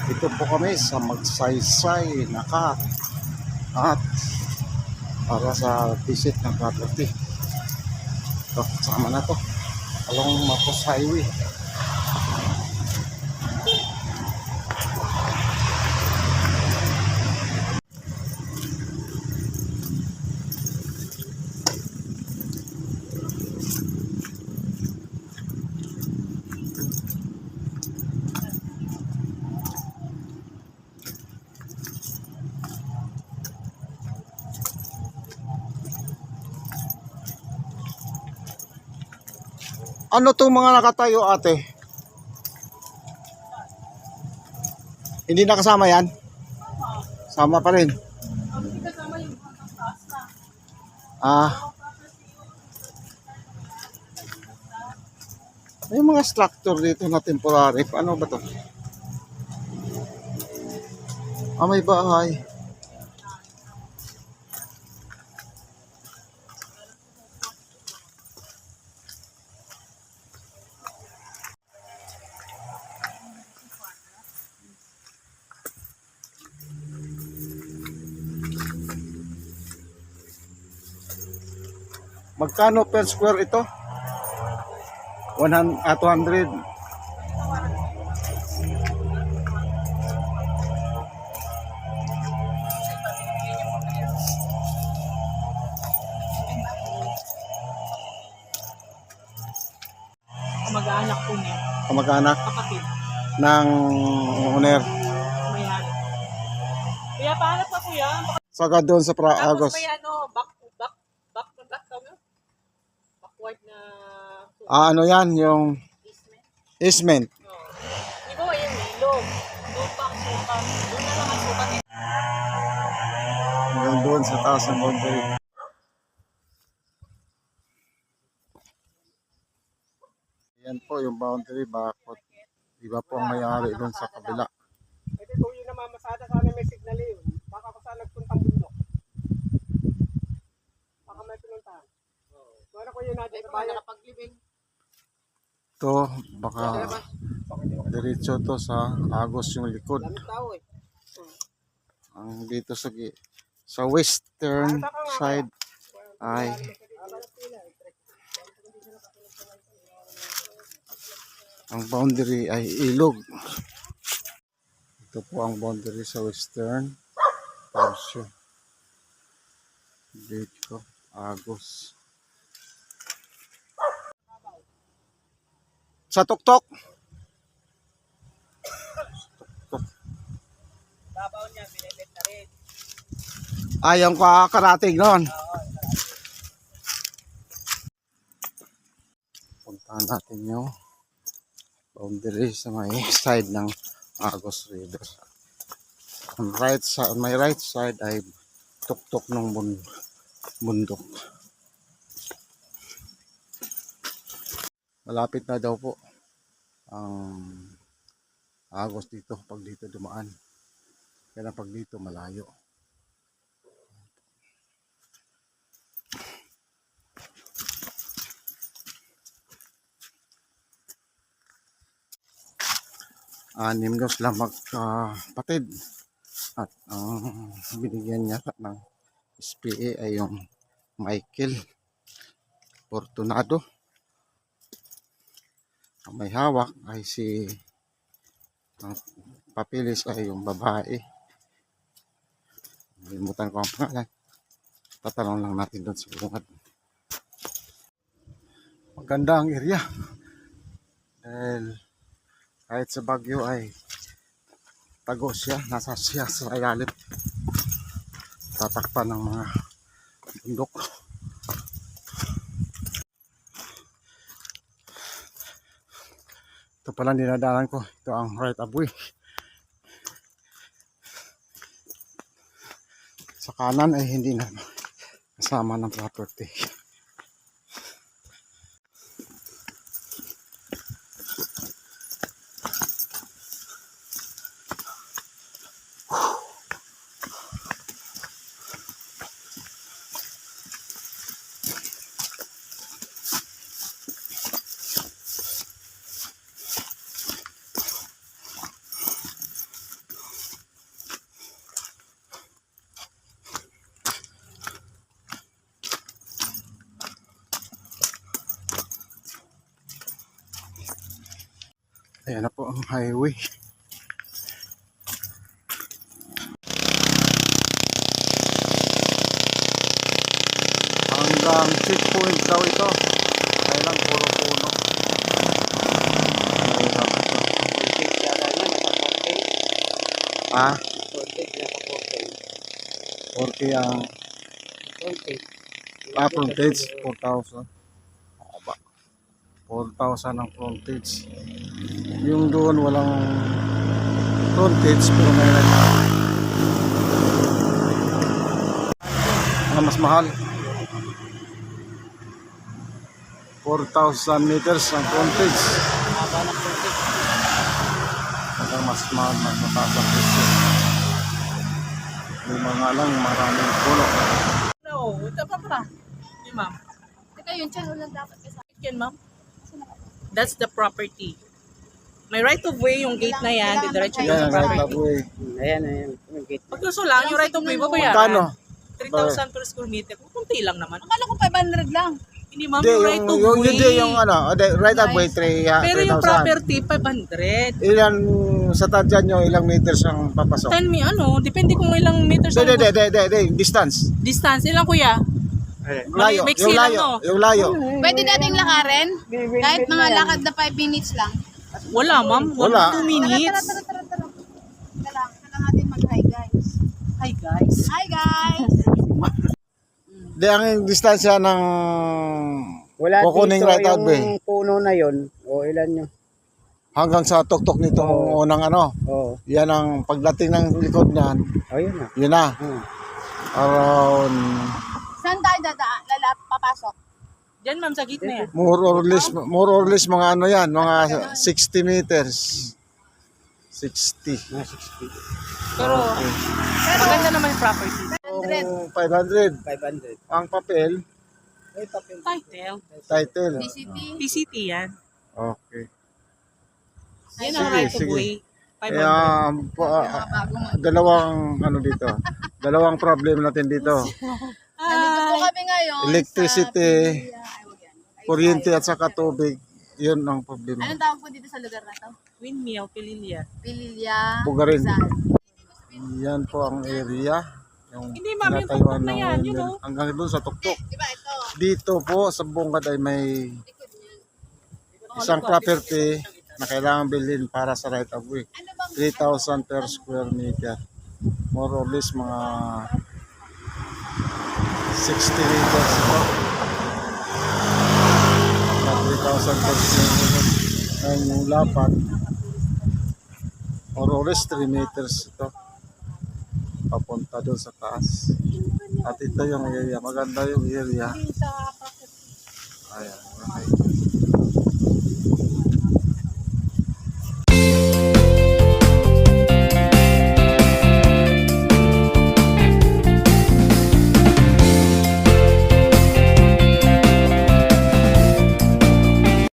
Ito po kami sa Magsaysay Naka at para sa visit ng property. Ito, sama na to along Marcos Highway. Ano tong mga nakatayo, ate? Hindi nakasama yan? Sama pa rin. Ah. May mga structure dito na temporary. Ano ba to? Ah, may bahay. Magkano per square ito? 200. Kamag-anak po niya. Kamag-anak Kapatid. ng owner. May-ari. Kuya, pahanap ka kuya. Saka doon sa Tapos Agos. may ano, back backward na Ah, ano yan? Yung basement. easement. Oh. Di ba yung ilog? Lupa, suka. Doon na lang ang suka nito. Hanggang doon sa taas ng boundary. Yan po yung boundary. Bakit? Iba po ang may-ari doon sa kabila. Ito po yung namamasada, sana may signal yun. Baka ko saan nagpuntang bundok. Baka may pinuntahan. Wala ko yun natin sa bayan. Nakapaglibing. Ito, baka diretso to sa Agos yung likod. Daming tao eh. Ang dito sa western side ay ang boundary ay ilog. Ito po ang boundary sa western portion. Dito Agos. Sa tuktok. Babaw niya, binibet na rin. Ayong kakarating noon. Puntahan natin yung boundary sa may side ng Agos River. On my right side ay tuktok ng bundok. Malapit na daw po ang Agos dito pag dito dumaan. Kaya pag dito malayo. Anim daw sila magkapatid. At ang binigyan niya ng SPA ay yung Michael Fortunado. Ang may hawak ay ang papilis ay yung babae. Limutan ko ang pangalan. Tatanong lang natin doon sa bungad. Maganda ang area. Dahil kahit sa Bagyo ay tago siya. Nasa siya sa ilalim. Tatakpan ng mga bundok. Ito pala dinadaanan ko. Ito ang right of way. Sa kanan ay hindi na kasama ng property. Ayan na po ang highway. Hanggang checkpoint daw ito. Kaya lang puro puno. Mahirap ito. Ha? 40 ang frontage. 4,000. Aba. 4,000 ang frontage. Yung doon walang frontage pero may mas mahal. 4,000 meters ang frontage. Haba ng frontage. Hanggang mas mahal, mas mataas ang presyo. Yung mga lang, maraming puno. No, ito pa pa. Hindi, ma'am. Teka, yun, channel lang dapat kasi. Yan, ma'am. That's the property. May right of way yung gate na yan. Diretso yung Yan, sa right of property. way. Ayan, yung gate. Pag gusto lang, yung right of way, babayaran. Magkano? 3,000 per square meter. Kunti lang naman. Akala ko 500 lang. Hindi, ma'am, Hindi, yung right of way. hindi yung ano, right of way, Pero yung 3,000. property, 500. Ilan sa tadyan nyo, ilang meters ang papasok? 10 mi, ano, depende kung ilang meters ang Distance. distance. Ilang, kuya? Layo, May yung layo, no? yung layo. Pwede nating lakarin? Kahit mga lakad na 5 minutes lang. Wala, ma'am. Wala. 2 minutes. Tara. Kailangan natin mag-hi guys. Hi, guys. Hi guys! Di ang distansya ng Wala kukuning dito right of way yung puno na yun. O ilan yun? hanggang sa tuktok nitong unang ano. Oo. Yan ang pagdating ng likod niyan. Oh, yun na. Yun na. Around Saan tayo dadaan? Papasok? Diyan, ma'am, sa gitna yan. more or less mga ano yan, mga 60 meters. 60. Mga 60. Pero, maganda naman yung property. 100. 500. 500. Ang papel, Ay, papel. Title. title. PCT. PCT yan. Okay. Yan ang Sige, right of sige. way. 500. Kaya dalawang ano dito. Dalawang problem natin dito. Nandito po kami ngayon Electricity, sa Pililla. Ay, wag yan. kuryente at saka tubig. Yun ang problema. Anong tawag po dito sa lugar na to? Windmill, Pililla. Pililla. Bugarin. Rizal. Yan po ang area. Yung Hindi, ma'am, yung tinatayuan tuktok na ng yan, windmill. yun, oh. Hanggang doon sa tuktok. Diba ito? Dito po sa bungad ay may Likod niyan. isang property na kailangan bilhin para sa right of way. Ano bang 3,000 per square meter. More or less mga 60 meters ito. Mga 3,000 per square meter. Ngayon yung lapad, more or less 3 meters ito. Papunta doon sa taas. At ito yung area. Maganda yung area. Ayan. Okay.